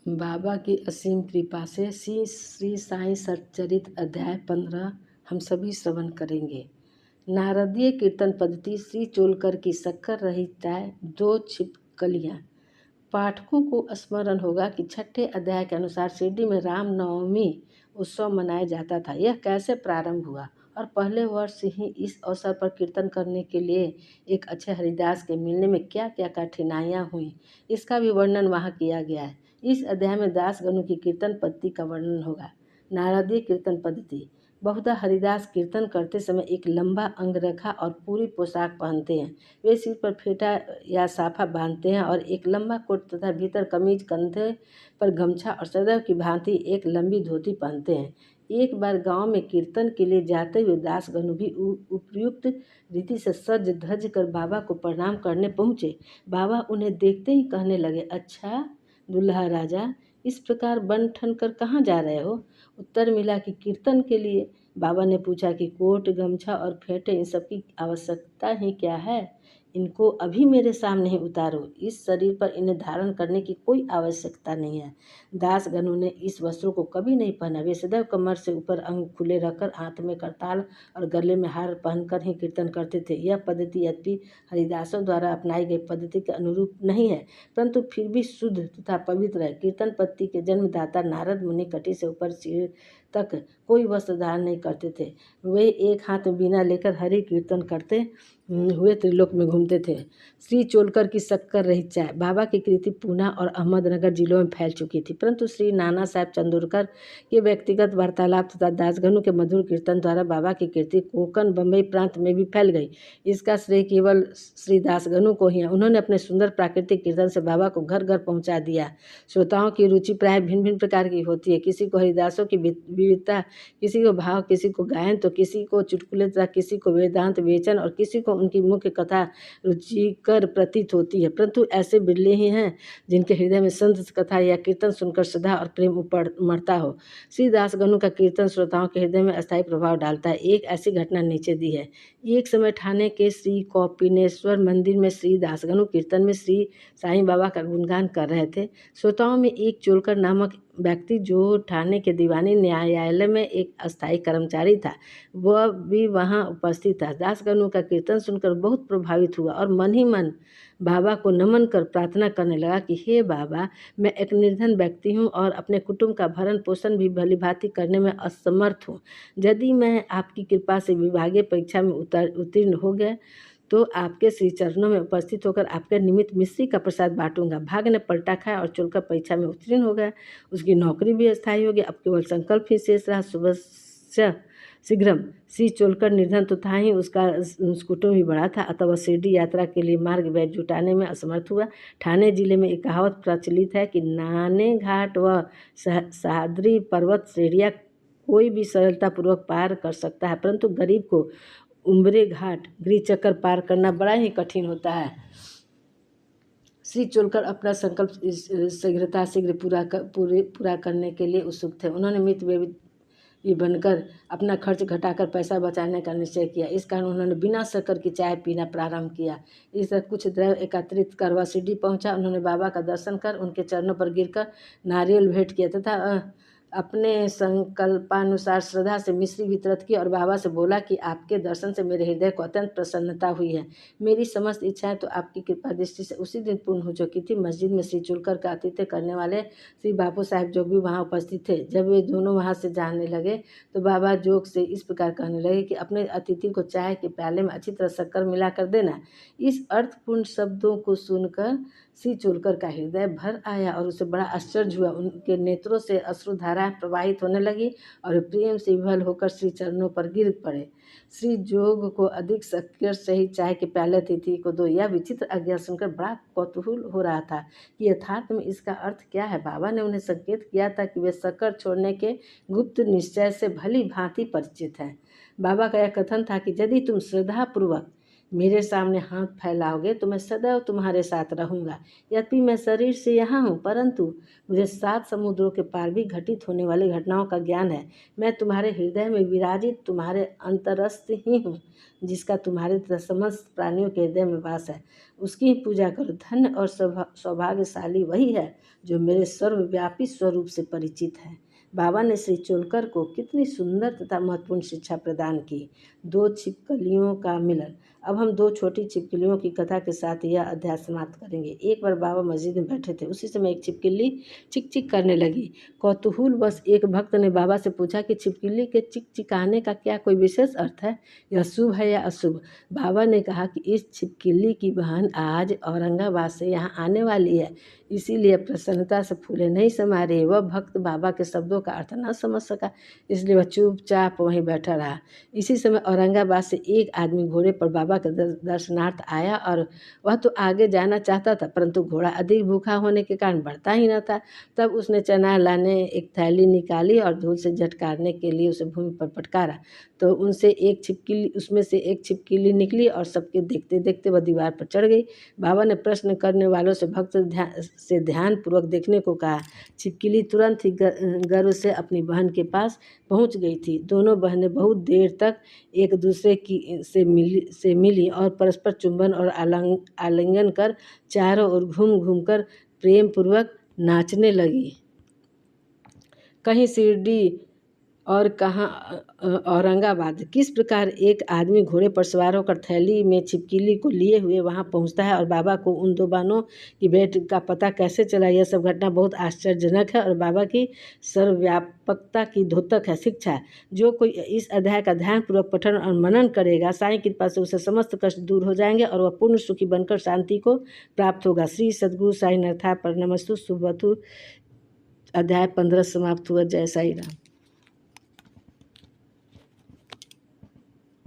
बाबा की असीम कृपा से श्री श्री साईं सच्चरित अध्याय 15 हम सभी श्रवण करेंगे। नारदीय कीर्तन पद्धति श्री चोलकर की शक्कर रहित चाय 2 छिपकलियाँ। पाठकों को स्मरण होगा कि छठे अध्याय के अनुसार शिरडी में रामनवमी उत्सव मनाया जाता था। यह कैसे प्रारंभ हुआ और पहले वर्ष ही इस अवसर पर कीर्तन करने के लिए एक अच्छे हरिदास के मिलने में क्या क्या कठिनाइयाँ हुई, इसका भी वर्णन वहाँ किया गया है। इस अध्याय में दासगणों की कीर्तन पद्धति का वर्णन होगा। नारदीय कीर्तन पद्धति। बहुधा हरिदास कीर्तन करते समय एक लंबा अंगरखा और पूरी पोशाक पहनते हैं। वे सिर पर फेटा या साफा बांधते हैं और एक लंबा कोट तथा भीतर कमीज, कंधे पर गमछा और सदैव की भांति एक लंबी धोती पहनते हैं। एक बार गांव में कीर्तन के लिए जाते हुए दासगणु भी उपयुक्त रीति से सज धज कर बाबा को प्रणाम करने पहुँचे। बाबा उन्हें देखते ही कहने लगे, अच्छा दुल्हा राजा, इस प्रकार बन ठन कर कहाँ जा रहे हो? उत्तर मिला कि कीर्तन के लिए। बाबा ने पूछा कि कोट, गमछा और फेंटे इन सब की आवश्यकता ही क्या है? इनको अभी मेरे सामने ही उतारो। इस शरीर पर इन्हें धारण करने की कोई आवश्यकता नहीं है। दासगणों ने इस वस्त्रों को कभी नहीं पहना। वे सदैव कमर से ऊपर अंग खुले रखकर हाथ में करताल और गले में हार पहनकर ही कीर्तन करते थे। यह पद्धति यद्यपि हरिदासों द्वारा अपनाई गई पद्धति के अनुरूप नहीं है, परंतु फिर भी शुद्ध तथा पवित्र है। कीर्तन पद्धति के जन्मदाता नारद मुनि कटी से ऊपर सिर तक कोई वस्त्र धारण नहीं करते थे। वे एक हाथ में बीना लेकर हरि कीर्तन करते हुए त्रिलोक में घूमते थे। श्री चोलकर की शक्कर रहित चाय। बाबा की कीर्ति पूना और अहमदनगर जिलों में फैल चुकी थी, परंतु श्री नाना साहब चंदोरकर के व्यक्तिगत वार्तालाप तथा दासगणों के मधुर कीर्तन द्वारा बाबा की कीर्ति कोंकण, बम्बई प्रांत में भी फैल गई। इसका श्रेय केवल श्री दासगणों को ही है। उन्होंने अपने सुंदर प्राकृतिक कीर्तन से बाबा को घर घर पहुँचा दिया। श्रोताओं की रुचि प्राय भिन्न भिन्न प्रकार की होती है। किसी को हरिदासों की विविधता, किसी को भाव, किसी को गायन, तो किसी को चुटकुले तथा किसी को वेदांत वेचन और किसी को उनकी मुख्य कथा रुचिकर प्रतीत होती है। परंतु ऐसे बिरले ही हैं जिनके हृदय में संत कथा या कीर्तन सुनकर श्रद्धा और प्रेम उमड़ता हो। श्री दासगणों का कीर्तन श्रोताओं के हृदय में अस्थायी प्रभाव डालता है। एक ऐसी घटना नीचे दी है। एक समय ठाणे के श्री कौपिनेश्वर मंदिर में श्री दासगणु कीर्तन में श्री साईं बाबा का गुणगान कर रहे थे। श्रोताओं में एक चोलकर नामक व्यक्ति, जो ठाणे के दीवानी न्यायालय में एक अस्थायी कर्मचारी था, वह भी वहां उपस्थित था। दासगणु का कीर्तन सुनकर बहुत प्रभावित हुआ और मन ही मन बाबा को नमन कर प्रार्थना करने लगा कि हे बाबा, मैं एक निर्धन व्यक्ति हूँ और अपने कुटुंब का भरण पोषण भी भलीभांति करने में असमर्थ हूँ। यदि मैं आपकी कृपा से विभागीय परीक्षा में उत्तीर्ण हो गया तो आपके श्री चरणों में उपस्थित होकर आपके निमित्त मिश्री का प्रसाद बांटूंगा। भाग ने पलटा खाया और चोलकर परीक्षा में उत्तीर्ण हो गया। उसकी नौकरी भी अस्थायी हो गई। अब केवल संकल्प ही शेष रहा। सुबह शीघ्रम श्री चोलकर निर्धन तो था ही, उसका कुटुंब भी बड़ा था, अतः वह शिरडी यात्रा के लिए मार्ग व्यय जुटाने में असमर्थ हुआ। ठाणे जिले में एक कहावत प्रचलित है कि नाने घाट व सह्याद्री पर्वत श्रेणियाँ कोई भी सरलतापूर्वक पार कर सकता है, परंतु गरीब को उम्बरे घाट गिरिचक्कर पार करना बड़ा ही कठिन होता है। श्री चोलकर अपना संकल्प शीघ्र पूरा करने के लिए उत्सुक थे। उन्होंने मितव्ययी बनकर अपना खर्च घटाकर पैसा बचाने का निश्चय किया। इस कारण उन्होंने बिना शक्कर की चाय पीना प्रारंभ किया। इस तरह कुछ द्रव्य एकत्रित कर वह शिरडी पहुंचा। उन्होंने बाबा का दर्शन कर उनके चरणों पर गिरकर नारियल भेंट किया तथा अपने संकल्पानुसार श्रद्धा से मिश्री वितरित की और बाबा से बोला कि आपके दर्शन से मेरे हृदय को अत्यंत प्रसन्नता हुई है। मेरी समस्त इच्छाएं तो आपकी कृपा दृष्टि से उसी दिन पूर्ण हो चुकी थी। मस्जिद में श्री चोलकर का आतिथ्य करने वाले श्री बापू साहब जोग भी वहाँ उपस्थित थे। जब वे दोनों वहाँ से जाने लगे तो बाबा जोग से इस प्रकार कहने लगे कि अपने अतिथि को चाय के प्याले में अच्छी तरह शक्कर मिला कर देना। इस अर्थपूर्ण शब्दों को सुनकर श्री चोलकर का हृदय भर आया और उसे बड़ा आश्चर्य हुआ। उनके नेत्रों से अश्रुधाराएं प्रवाहित होने लगी और प्रेम से विह्वल होकर श्री चरणों पर गिर पड़े। श्री जोग को अधिक शक्कर सहित चाय के प्याले अतिथि को दो। यह विचित्र आज्ञा सुनकर बड़ा कौतूहल हो रहा था कि यथार्थ में इसका अर्थ क्या है। बाबा ने उन्हें संकेत किया था कि वे शक्कर छोड़ने के गुप्त निश्चय से भली भांति परिचित हैं। बाबा का यह कथन था कि यदि तुम श्रद्धापूर्वक मेरे सामने हाथ फैलाओगे तो मैं सदैव तुम्हारे साथ रहूँगा। यद्यपि मैं शरीर से यहाँ हूँ, परंतु मुझे 7 समुद्रों के पार भी घटित होने वाली घटनाओं का ज्ञान है। मैं तुम्हारे हृदय में विराजित तुम्हारे अंतरस्थ ही हूँ, जिसका तुम्हारे तथा समस्त प्राणियों के हृदय में वास है। उसकी ही पूजा करो। धन्य और सौभाग्यशाली वही है जो मेरे सर्वव्यापी स्वरूप से परिचित है। बाबा ने श्री चोलकर को कितनी सुंदर तथा महत्वपूर्ण शिक्षा प्रदान की। 2 छिपकलियों का मिलन। अब हम 2 छोटी छिपकलियों की कथा के साथ यह अध्याय समाप्त करेंगे। एक बार बाबा मस्जिद में बैठे थे। उसी समय एक छिपकली चिक चिक करने लगी। कौतूहलवश एक भक्त ने बाबा से पूछा कि छिपकली के चिक चिकाने का क्या कोई विशेष अर्थ है? यह शुभ है या अशुभ? बाबा ने कहा कि इस छिपकली की बहन आज औरंगाबाद से यहाँ आने वाली है, इसीलिए प्रसन्नता से फूले नहीं समा रही। वह भक्त बाबा के शब्दों का अर्थ न समझ सका, इसलिए वह चुपचाप वहीं बैठा रहा। इसी समय औरंगाबाद से एक आदमी घोड़े पर बाबा के दर्शनार्थ आया और वह तो आगे जाना चाहता था, परंतु घोड़ा अधिक भूखा होने के कारण बढ़ता ही न था। तब उसने चना लाने एक थैली निकाली और धूल से झटकारने के लिए उसे भूमि पर पटकारा, तो उसमें से एक छिपकली निकली और सबके देखते देखते वह दीवार पर चढ़ गई। बाबा ने प्रश्न करने वालों से भक्त से ध्यानपूर्वक देखने को कहा। छिपकली तुरंत ही गर्व से अपनी बहन के पास पहुंच गई थी। दोनों बहनें बहुत देर तक एक दूसरे से मिली और परस्पर चुंबन और आलिंगन कर चारों ओर घूम घूम कर प्रेम पूर्वक नाचने लगी। कहीं शिरडी और कहाँ औरंगाबाद। किस प्रकार एक आदमी घोड़े पर सवार होकर थैली में छिपकली को लिए हुए वहाँ पहुँचता है और बाबा को उन 2 बहनों की भेंट का पता कैसे चला, यह सब घटना बहुत आश्चर्यजनक है और बाबा की सर्वव्यापकता की द्योतक है। शिक्षा। जो कोई इस अध्याय का ध्यानपूर्वक पठन और मनन करेगा, साईं की कृपा से उसे समस्त कष्ट दूर हो जाएंगे और वह पूर्ण सुखी बनकर शांति को प्राप्त होगा। श्री सद्गुरु साईं नाथ प्रणमस्तु। शुभवतु। अध्याय 15 समाप्त हुआ। जय साईं राम।